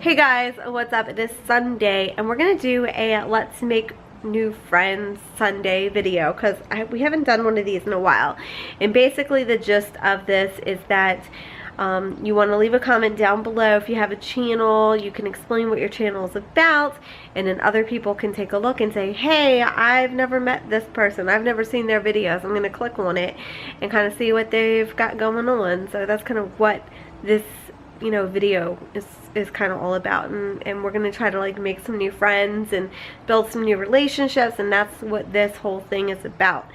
Hey guys, what's up? It is Sunday and we're gonna do a Let's Make New Friends Sunday video because we haven't done one of these in a while. And basically the gist of this is that you want to leave a comment down below. If you have a channel, you can explain what your channel is about, and then other people can take a look and say, hey, I've never met this person, I've never seen their videos, I'm gonna click on it and kind of see what they've got going on. So that's kind of what this video is kind of all about, and we're gonna try to like make some new friends and build some new relationships, and that's what this whole thing is about.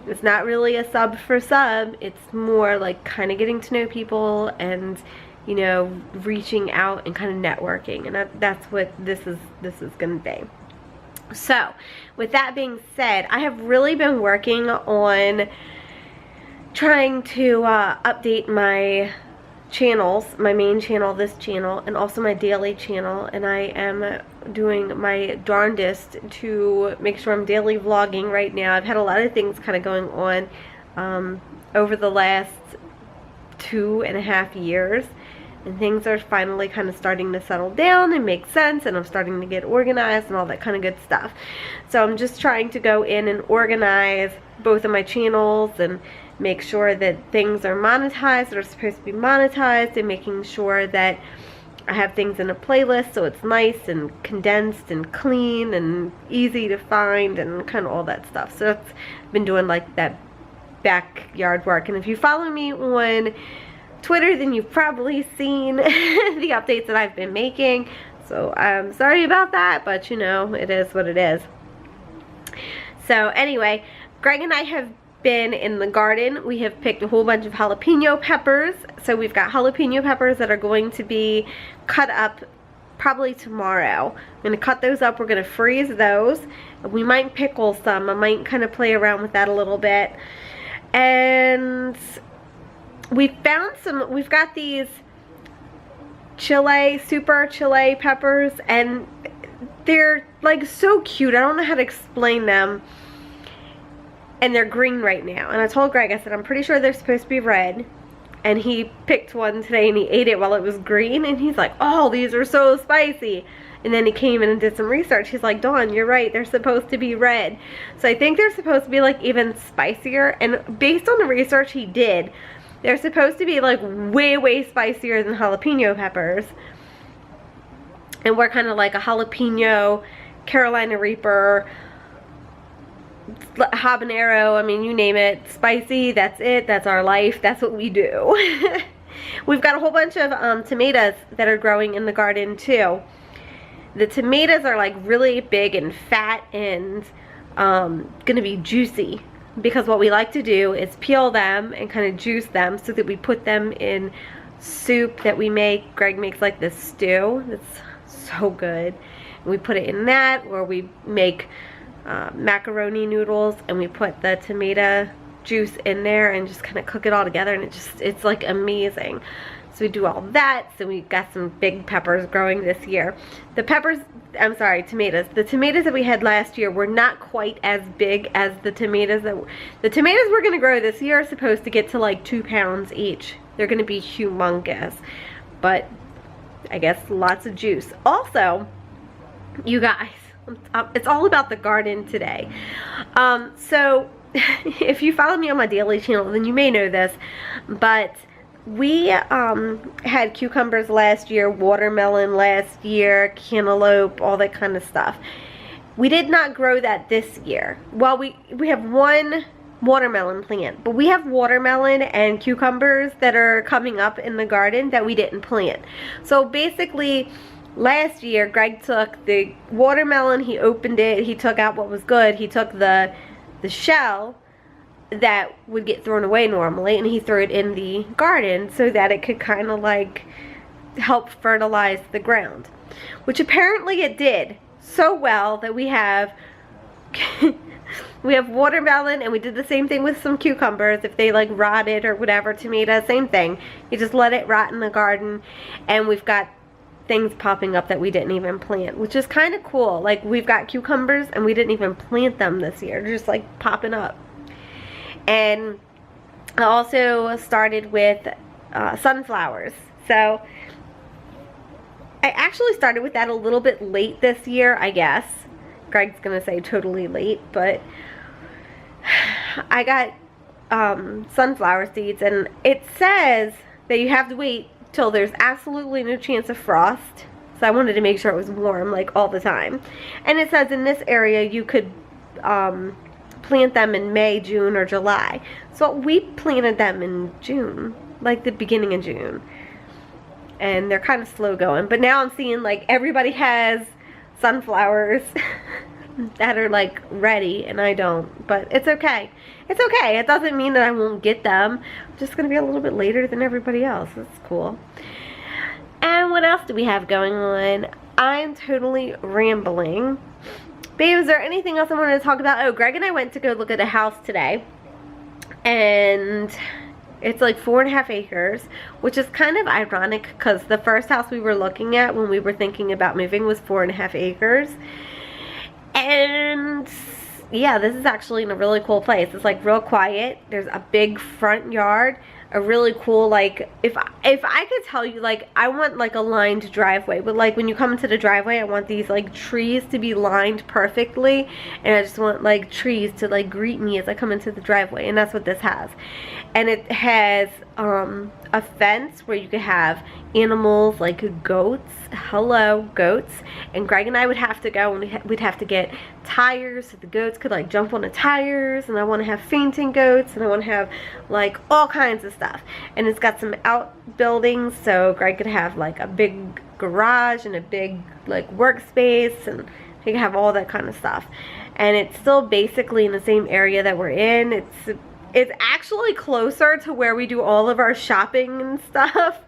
It's not really a sub for sub, it's more like kind of getting to know people and reaching out and kind of networking, and that's what this is gonna be. So with that being said, I have really been working on trying to update my channels, my main channel, this channel, and also my daily channel, and I am doing my darndest to make sure I'm daily vlogging right now. I've had a lot of things kind of going on over the last 2.5 years, and things are finally kind of starting to settle down and make sense, and I'm starting to get organized and all that kind of good stuff. So I'm just trying to go in and organize both of my channels and make sure that things are monetized that are supposed to be monetized, and making sure that I have things in a playlist so it's nice and condensed and clean and easy to find and kind of all that stuff. So that's been doing like that backyard work. And if you follow me on Twitter, then you've probably seen the updates that I've been making. So I'm sorry about that, but it is what it is. So anyway, Greg and I have been in the garden. We have picked a whole bunch of jalapeno peppers. So we've got jalapeno peppers that are going to be cut up probably tomorrow. I'm going to cut those up. We're going to freeze those. We might pickle some. I might kind of play around with that a little bit. And we found some, we've got these super chile peppers, and they're like so cute. I don't know how to explain them. And they're green right now. And I told Greg, I said, I'm pretty sure they're supposed to be red. And he picked one today and he ate it while it was green. And he's like, oh, these are so spicy. And then he came in and did some research. He's like, Dawn, you're right. They're supposed to be red. So I think they're supposed to be like even spicier. And based on the research he did, they're supposed to be like way, way spicier than jalapeno peppers. And we're kind of like a jalapeno, Carolina Reaper, habanero, I mean, you name it, spicy, that's it, that's our life, that's what we do. We've got a whole bunch of tomatoes that are growing in the garden too. The tomatoes are like really big and fat and gonna be juicy, because what we like to do is peel them and kind of juice them so that we put them in soup that we make. Greg makes like this stew that's so good. We put it in that, or we make macaroni noodles and we put the tomato juice in there and just kind of cook it all together, and it's like amazing. So we do all that. So we got some big peppers growing this year. The tomatoes. The tomatoes that we had last year were not quite as big as the tomatoes we're going to grow this year are supposed to get to like 2 pounds each. They're going to be humongous, but I guess lots of juice. Also, you guys, it's all about the garden today. So if you follow me on my daily channel, then you may know this, but we had cucumbers last year, watermelon last year, cantaloupe, all that kind of stuff. We did not grow that this year. Well, we have one watermelon plant, but we have watermelon and cucumbers that are coming up in the garden that we didn't plant. So basically, last year, Greg took the watermelon, he opened it, he took out what was good, he took the shell that would get thrown away normally, and he threw it in the garden so that it could kind of like help fertilize the ground, which apparently it did so well that we have we have watermelon, and we did the same thing with some cucumbers. If they like rotted or whatever, tomatoes, same thing. You just let it rot in the garden, and we've got things popping up that we didn't even plant, which is kind of cool. Like, we've got cucumbers and we didn't even plant them this year. They're just like popping up. And I also started with sunflowers. So I actually started with that a little bit late this year, I guess. Greg's gonna say totally late, but I got sunflower seeds, and it says that you have to wait till there's absolutely no chance of frost. So I wanted to make sure it was warm like all the time. And it says in this area you could plant them in May, June, or July. So we planted them in June, like the beginning of June. And they're kind of slow going. But now I'm seeing like everybody has sunflowers that are like ready, and I don't. But it's okay. It's okay. It doesn't mean that I won't get them. I'm just going to be a little bit later than everybody else. That's cool. And what else do we have going on? I'm totally rambling. Babe, is there anything else I wanted to talk about? Oh, Greg and I went to go look at a house today. And it's like 4.5 acres, which is kind of ironic because the first house we were looking at when we were thinking about moving was 4.5 acres. And yeah, this is actually in a really cool place. It's like real quiet. There's a big front yard, a really cool, like, if I could tell you, like, I want like a lined driveway, but like when you come into the driveway, I want these like trees to be lined perfectly, and I just want like trees to like greet me as I come into the driveway, and that's what this has. And it has a fence where you could have animals like goats. Hello, goats. And Greg and I would have to go, and we'd have to get tires so the goats could like jump on the tires, and I want to have fainting goats, and I want to have like all kinds of stuff. And it's got some outbuildings, so Greg could have like a big garage and a big like workspace, and he could have all that kind of stuff. And it's still basically in the same area that we're in. It's actually closer to where we do all of our shopping and stuff.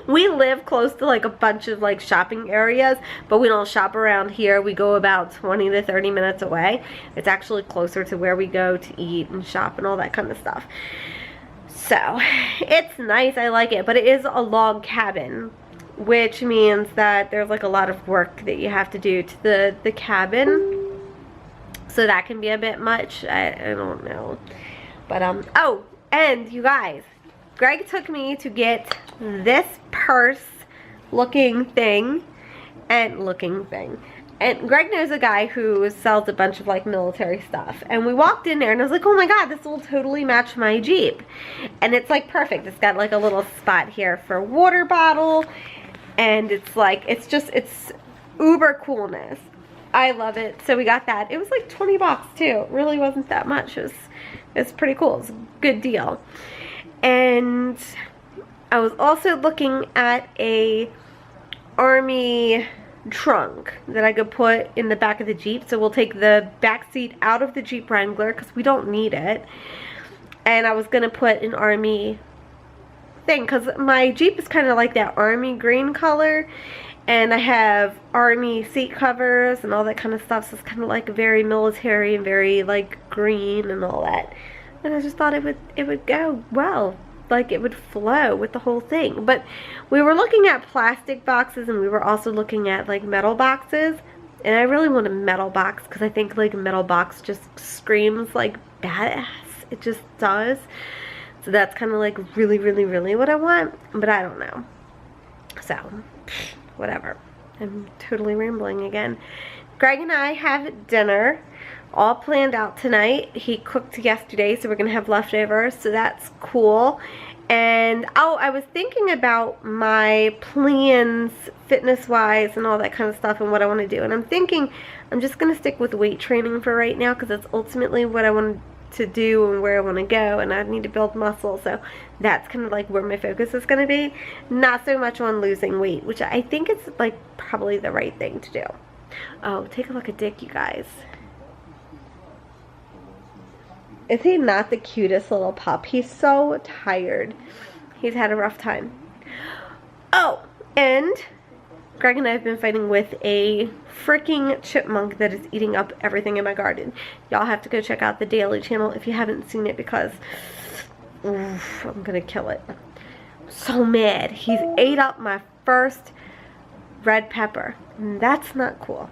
We live close to like a bunch of like shopping areas, but we don't shop around here. We go about 20 to 30 minutes away. It's actually closer to where we go to eat and shop and all that kind of stuff. So it's nice, I like it, but it is a log cabin, which means that there's like a lot of work that you have to do to the cabin. So that can be a bit much. I don't know. But oh, and you guys, Greg took me to get this purse looking thing. And Greg knows a guy who sells a bunch of like military stuff. And we walked in there and I was like, oh my god, this will totally match my Jeep. And it's like perfect. It's got like a little spot here for a water bottle. And it's like, it's uber coolness. I love it. So we got that. It was like 20 bucks too. It really wasn't that much. It's pretty cool. It's a good deal. And I was also looking at a army trunk that I could put in the back of the Jeep. So we'll take the back seat out of the Jeep Wrangler because we don't need it. And I was going to put an army thing because my Jeep is kind of like that army green color. And I have army seat covers and all that kind of stuff. So it's kind of like very military and very like green and all that. And I just thought it would go well. Like it would flow with the whole thing. But we were looking at plastic boxes, and we were also looking at like metal boxes. And I really want a metal box because I think like a metal box just screams like badass. It just does. So that's kind of like really, really, really what I want. But I don't know. So whatever. I'm totally rambling again. Greg and I have dinner all planned out tonight. He cooked yesterday, so we're gonna have leftovers, so that's cool. And oh, I was thinking about my plans fitness wise and all that kind of stuff and what I want to do, and I'm thinking I'm just gonna stick with weight training for right now because that's ultimately what I want to do and where I want to go, and I need to build muscle, so that's kind of like where my focus is going to be, not so much on losing weight, which I think is like probably the right thing to do. Oh, take a look at Dick, you guys. Is he not the cutest little pup? He's so tired. He's had a rough time. Oh, and Greg and I have been fighting with a freaking chipmunk that is eating up everything in my garden. Y'all have to go check out the Daily channel if you haven't seen it because oof, I'm gonna kill it. I'm so mad. He's ate up my first red pepper. And that's not cool.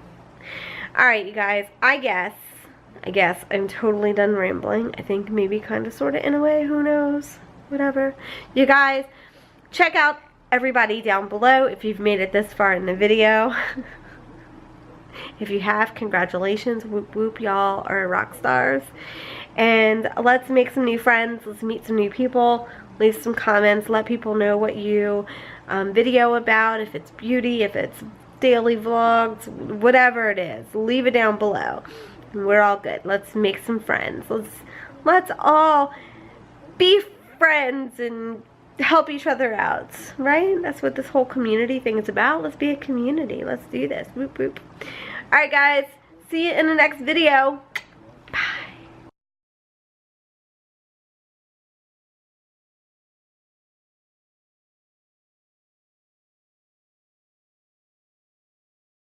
Alright, you guys, I guess I'm totally done rambling. I think maybe kind of sort of in a way, who knows, whatever. You guys, check out everybody down below if you've made it this far in the video. If you have, congratulations. Whoop whoop, y'all are rock stars. And let's make some new friends. Let's meet some new people. Leave some comments. Let people know what you video about. If it's beauty, if it's daily vlogs, whatever it is. Leave it down below. And we're all good. Let's make some friends. Let's all be friends and help each other out, right? That's what this whole community thing is about. Let's be a community. Let's do this. Whoop whoop. Alright guys, see you in the next video.